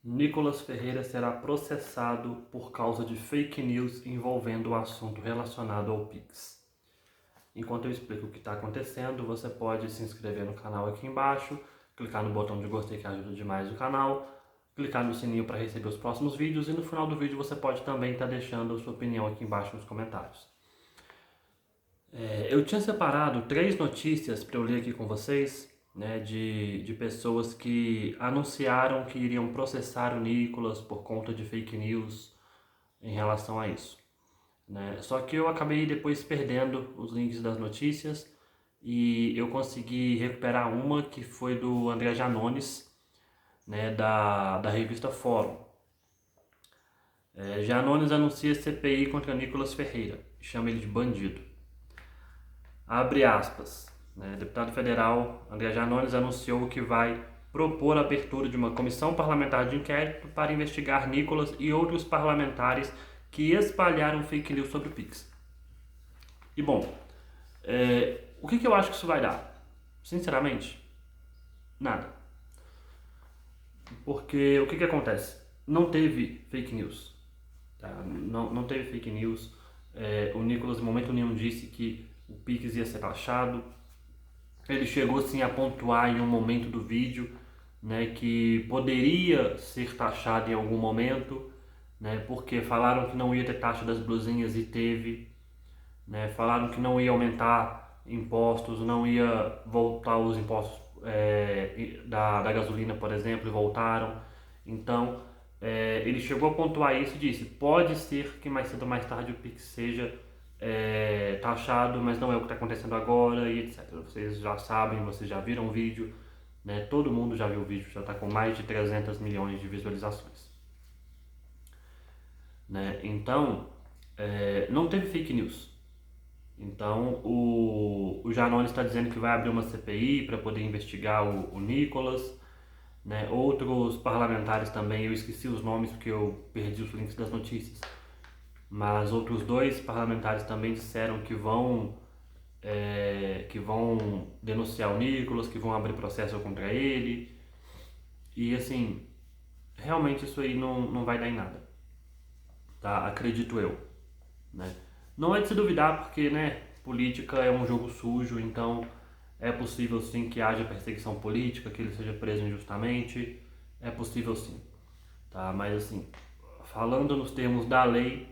Nicolas Ferreira será processado por causa de fake news envolvendo o assunto relacionado ao Pix. Enquanto eu explico o que está acontecendo, você pode se inscrever no canal aqui embaixo, clicar no botão de gostei que ajuda demais o canal, clicar no sininho para receber os próximos vídeos e no final do vídeo você pode também estar deixando a sua opinião aqui embaixo nos comentários. Eu tinha separado 3 notícias para eu ler aqui com vocês, né, de pessoas que anunciaram que iriam processar o Nicolas por conta de fake news em relação a isso, né? Só que eu acabei depois perdendo os links das notícias e eu consegui recuperar uma que foi do André Janones, né, da revista Fórum. Janones anuncia CPI contra Nicolas Ferreira, chama ele de bandido. Abre aspas, né? Deputado federal André Janones anunciou que vai propor a abertura de uma comissão parlamentar de inquérito para investigar Nicolas e outros parlamentares que espalharam fake news sobre o Pix. E bom, o que eu acho que isso vai dar? Sinceramente, nada. Porque o que acontece? Não teve fake news. Tá? Não teve fake news. O Nicolas, em momento nenhum, disse que o Pix ia ser taxado. Ele chegou sim a pontuar em um momento do vídeo, né, que poderia ser taxado em algum momento, né, porque falaram que não ia ter taxa das blusinhas e teve, né, falaram que não ia aumentar impostos, não ia voltar os impostos da gasolina, por exemplo, e voltaram. Então, ele chegou a pontuar isso e disse: pode ser que mais cedo ou mais tarde o Pix seja taxado, mas não é o que está acontecendo agora e etc. Vocês já sabem, vocês já viram o vídeo, né? Todo mundo já viu o vídeo, já está com mais de 300 milhões de visualizações, né? Então, não teve fake news. Então, o Janones está dizendo que vai abrir uma CPI para poder investigar o Nicolas, né? Outros parlamentares também, eu esqueci os nomes porque eu perdi os links das notícias, mas outros 2 parlamentares também disseram que vão denunciar o Nicolas, que vão abrir processo contra ele. E assim, realmente isso aí não vai dar em nada, tá? Acredito eu, né? Não é de se duvidar porque, né, política é um jogo sujo, então é possível sim que haja perseguição política, que ele seja preso injustamente, é possível sim, tá? Mas assim, falando nos termos da lei,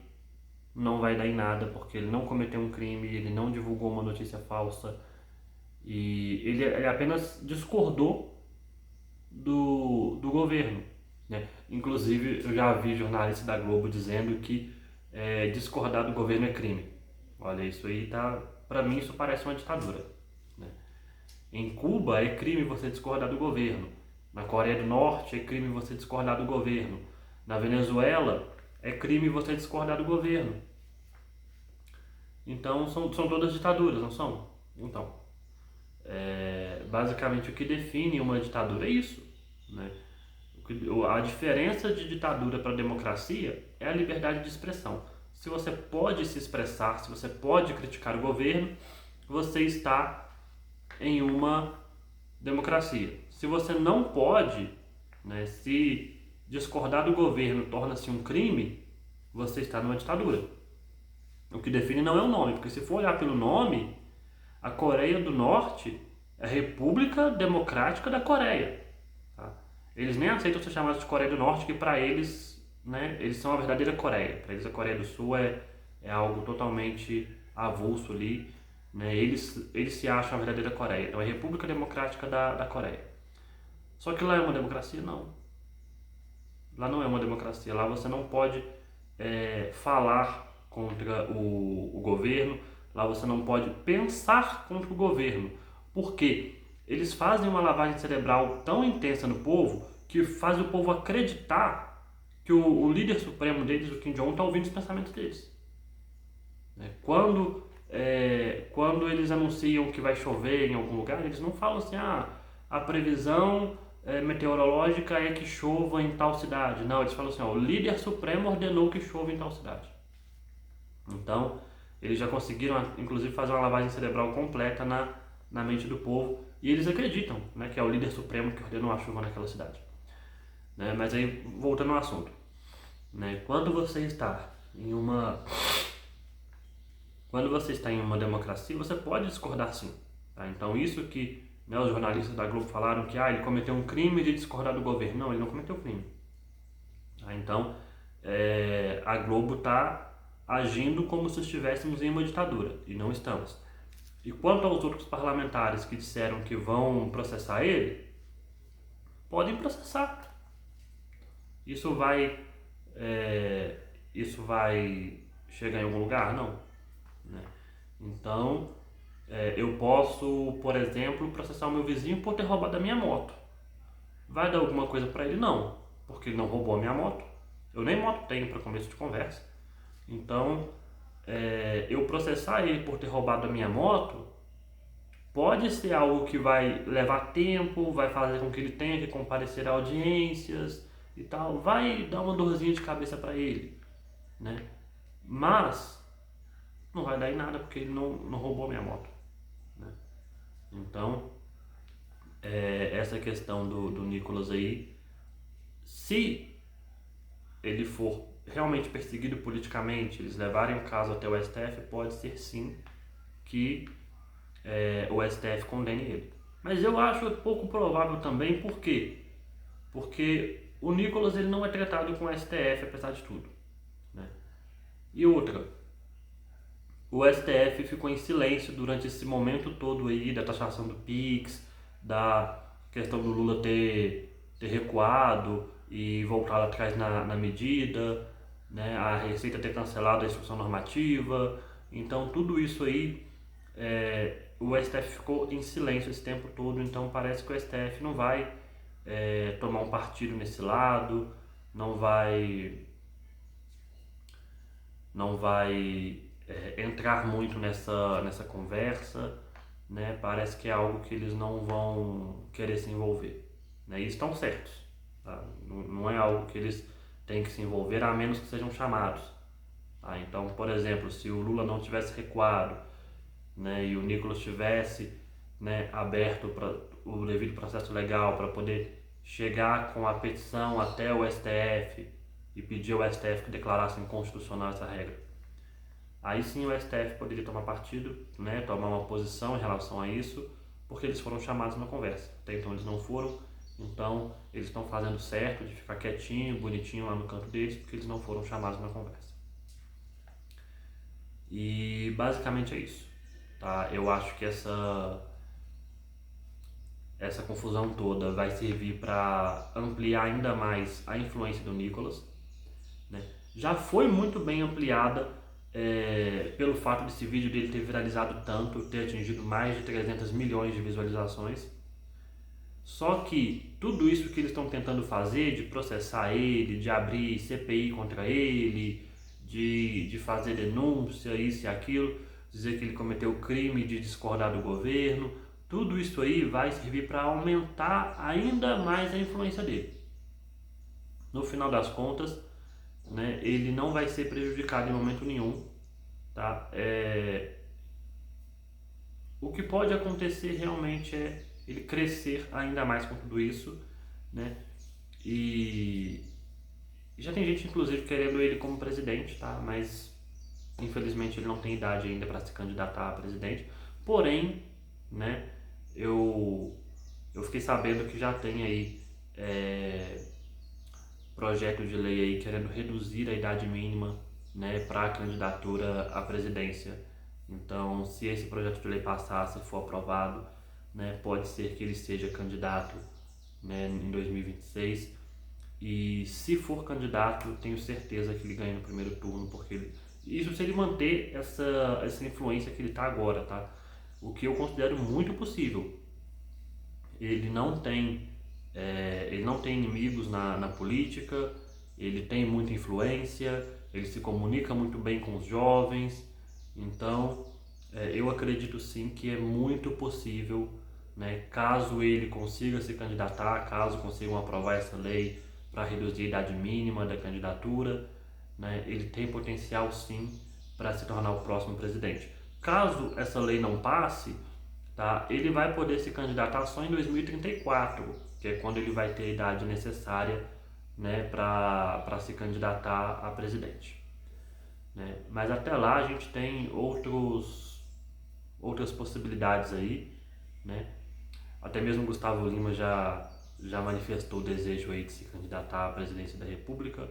não vai dar em nada, porque ele não cometeu um crime, ele não divulgou uma notícia falsa e ele apenas discordou do governo, né? Inclusive, eu já vi jornalistas da Globo dizendo que discordar do governo é crime. Olha, isso aí tá... Pra mim, isso parece uma ditadura, né? Em Cuba, é crime você discordar do governo. Na Coreia do Norte, é crime você discordar do governo. Na Venezuela, é crime você discordar do governo. Então, são todas ditaduras, não são? Então, basicamente o que define uma ditadura é isso, né? A diferença de ditadura para democracia é a liberdade de expressão. Se você pode se expressar, se você pode criticar o governo, você está em uma democracia. Se você não pode, né, se discordar do governo torna-se um crime, você está numa ditadura. O que define não é o nome, porque se for olhar pelo nome, a Coreia do Norte é a República Democrática da Coreia. Tá? Eles nem aceitam ser chamados de Coreia do Norte, que para eles, né, eles são a verdadeira Coreia. Para eles a Coreia do Sul é algo totalmente avulso ali, né? Eles se acham a verdadeira Coreia. Então é a República Democrática da Coreia. Só que lá é uma democracia? Não. Lá não é uma democracia. Lá você não pode falar contra o governo. Lá você não pode pensar contra o governo. Por quê? Eles fazem uma lavagem cerebral tão intensa no povo que faz o povo acreditar que o líder supremo deles, o Kim Jong-un, está ouvindo os pensamentos deles. Quando eles anunciam que vai chover em algum lugar, eles não falam assim: a previsão meteorológica é que chova em tal cidade. Não, eles falam assim: o líder supremo ordenou que chova em tal cidade. Então, eles já conseguiram, inclusive, fazer uma lavagem cerebral completa na mente do povo, e eles acreditam, né, que é o líder supremo que ordenou a chuva naquela cidade. né? Mas aí, voltando ao assunto, né? Quando você está em uma democracia, você pode discordar sim. Tá? Então isso que, né, os jornalistas da Globo falaram que ele cometeu um crime de discordar do governo. Não, ele não cometeu crime. Tá? Então a Globo está agindo como se estivéssemos em uma ditadura, e não estamos. E quanto aos outros parlamentares que disseram que vão processar ele, podem processar. Isso vai, isso vai chegar em algum lugar? Não. Né? Então, eu posso, por exemplo, processar o meu vizinho por ter roubado a minha moto. Vai dar alguma coisa para ele? Não, porque ele não roubou a minha moto. Eu nem moto tenho para começo de conversa. Então, eu processar ele por ter roubado a minha moto pode ser algo que vai levar tempo, vai fazer com que ele tenha que comparecer a audiências e tal, vai dar uma dorzinha de cabeça para ele, né? Mas não vai dar em nada porque ele não roubou a minha moto, né? Então, essa questão do Nicolas aí, se ele for realmente perseguido politicamente, eles levarem o caso até o STF, pode ser sim que o STF condene ele. Mas eu acho pouco provável também, por quê? Porque o Nicolas ele não é tratado com o STF, apesar de tudo, né? E outra, o STF ficou em silêncio durante esse momento todo aí da taxação do Pix, da questão do Lula ter recuado e voltado atrás na medida, né? A Receita ter cancelado a instrução normativa. Então tudo isso aí, o STF ficou em silêncio esse tempo todo, então parece que o STF não vai tomar um partido nesse lado, não vai entrar muito nessa conversa, né? Parece que é algo que eles não vão querer se envolver, né? E estão certos, tá? Não é algo que eles têm que se envolver, a menos que sejam chamados. Tá? Então, por exemplo, se o Lula não tivesse recuado, né, e o Nicolas tivesse, né, aberto o devido processo legal para poder chegar com a petição até o STF e pedir ao STF que declarasse inconstitucional essa regra, aí sim o STF poderia tomar partido, né, tomar uma posição em relação a isso, porque eles foram chamados na conversa. Até então eles não foram, então eles estão fazendo certo de ficar quietinho, bonitinho lá no canto deles, porque eles não foram chamados na conversa. E basicamente é isso, tá? Eu acho que essa confusão toda vai servir para ampliar ainda mais a influência do Nicolas, né? Já foi muito bem ampliada pelo fato desse vídeo dele ter viralizado tanto, ter atingido mais de 300 milhões de visualizações. Só que tudo isso que eles estão tentando fazer, de processar ele, de abrir CPI contra ele, de fazer denúncia, isso e aquilo, dizer que ele cometeu o crime de discordar do governo, tudo isso aí vai servir para aumentar ainda mais a influência dele. No final das contas, né, ele não vai ser prejudicado em momento nenhum, tá? O que pode acontecer realmente é ele crescer ainda mais com tudo isso, né? E já tem gente inclusive querendo ele como presidente, tá? Mas infelizmente ele não tem idade ainda para se candidatar a presidente. Porém, né, eu fiquei sabendo que já tem aí projeto de lei aí querendo reduzir a idade mínima, né, para a candidatura à presidência. Então, se esse projeto de lei passar, se for aprovado, né, pode ser que ele seja candidato, né, em 2026. E se for candidato, tenho certeza que ele ganha no primeiro turno, porque isso se ele manter essa influência que ele está agora, tá? O que eu considero muito possível. Ele não tem inimigos na política, ele tem muita influência, ele se comunica muito bem com os jovens, então eu acredito sim que é muito possível, né, caso ele consiga se candidatar, caso consigam aprovar essa lei para reduzir a idade mínima da candidatura, né, ele tem potencial sim para se tornar o próximo presidente. Caso essa lei não passe, tá, ele vai poder se candidatar só em 2034, que é quando ele vai ter a idade necessária né, para se candidatar a presidente. Né? Mas até lá a gente tem outras possibilidades aí, né? Até mesmo Gustavo Lima já manifestou o desejo aí de se candidatar à presidência da República,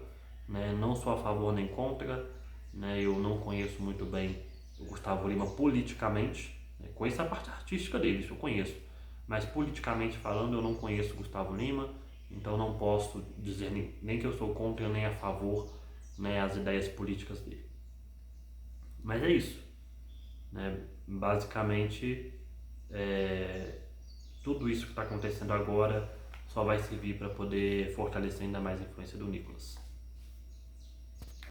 né? Não sou a favor nem contra, né? Eu não conheço muito bem o Gustavo Lima politicamente, né? Conheço a parte artística dele, isso eu conheço, mas politicamente falando eu não conheço o Gustavo Lima, então não posso dizer nem que eu sou contra nem a favor, né, as ideias políticas dele. Mas é isso, né? Basicamente, é, tudo isso que está acontecendo agora só vai servir para poder fortalecer ainda mais a influência do Nicolas.